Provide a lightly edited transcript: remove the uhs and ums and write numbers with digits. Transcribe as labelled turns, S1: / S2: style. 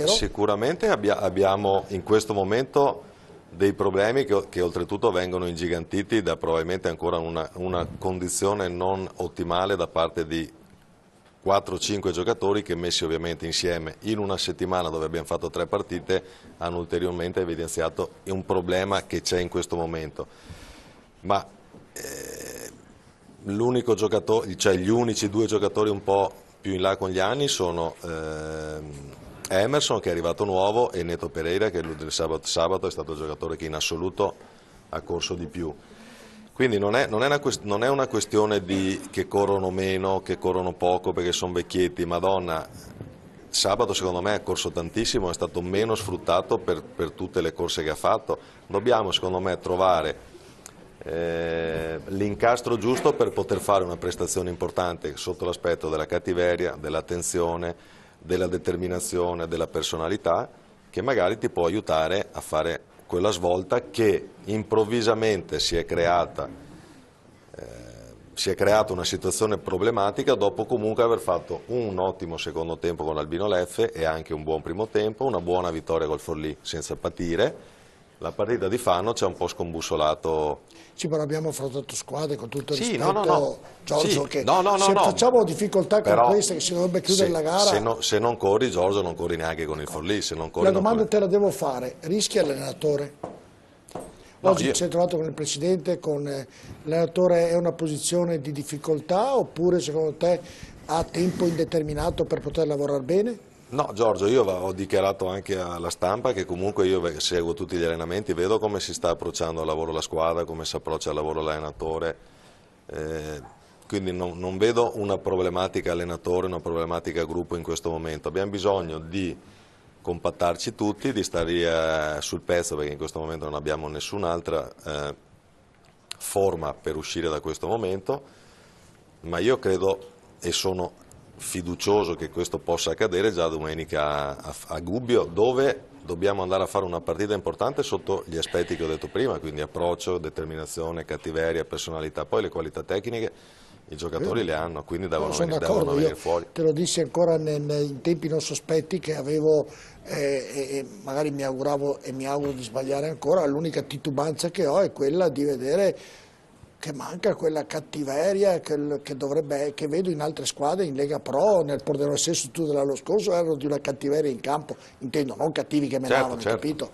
S1: Sicuramente abbiamo in questo momento dei problemi che oltretutto vengono ingigantiti da probabilmente ancora una condizione non ottimale da parte di 4-5 giocatori che, messi ovviamente insieme in una settimana dove abbiamo fatto 3 partite, hanno ulteriormente evidenziato un problema che c'è in questo momento. Ma l'unico giocatore, cioè gli unici 2 giocatori un po' più in là con gli anni sono Emerson, che è arrivato nuovo, e Neto Pereira, che il sabato è stato il giocatore che in assoluto ha corso di più. Quindi non è una questione di che corrono meno, che corrono poco perché sono vecchietti. Madonna, sabato secondo me ha corso tantissimo, è stato meno sfruttato per tutte le corse che ha fatto. Dobbiamo secondo me trovare l'incastro giusto per poter fare una prestazione importante sotto l'aspetto della cattiveria, dell'attenzione, della determinazione, della personalità, che magari ti può aiutare a fare quella svolta che improvvisamente si è creata una situazione problematica dopo comunque aver fatto un ottimo secondo tempo con l'Albino Leffe e anche un buon primo tempo, una buona vittoria col Forlì senza patire. La partita di Fano ci ha un po' scombussolato.
S2: Sì, però abbiamo affrontato squadre con tutto il rispetto,
S1: no.
S2: Giorgio,
S1: Sì,
S2: che
S1: se
S2: facciamo difficoltà con queste, che si dovrebbe chiudere la gara.
S1: Se non corri, Giorgio, non corri neanche con il Forlì. Se non corri,
S2: la domanda te la devo fare: rischia l'allenatore? Oggi ci sei trovato con il presidente, con l'allenatore, è una posizione di difficoltà oppure secondo te ha tempo indeterminato per poter lavorare bene?
S1: No, Giorgio, io ho dichiarato anche alla stampa che comunque io seguo tutti gli allenamenti, vedo come si sta approcciando al lavoro la squadra, come si approccia al lavoro l'allenatore, quindi non vedo una problematica allenatore, una problematica gruppo in questo momento. Abbiamo bisogno di compattarci tutti, di stare sul pezzo, perché in questo momento non abbiamo nessun'altra forma per uscire da questo momento, ma io credo e sono fiducioso che questo possa accadere già domenica a Gubbio, dove dobbiamo andare a fare una partita importante sotto gli aspetti che ho detto prima, quindi approccio, determinazione, cattiveria, personalità. Poi le qualità tecniche i giocatori le hanno, quindi devono venire fuori.
S2: Te lo dissi ancora in tempi non sospetti che avevo, magari mi auguravo e mi auguro di sbagliare ancora, l'unica titubanza che ho è quella di vedere che manca quella cattiveria che vedo in altre squadre, in Lega Pro, nel Pordenone stesso tu dell'anno scorso erano di una cattiveria in campo, intendo, non cattivi che menavano,
S1: Certo.
S2: capito?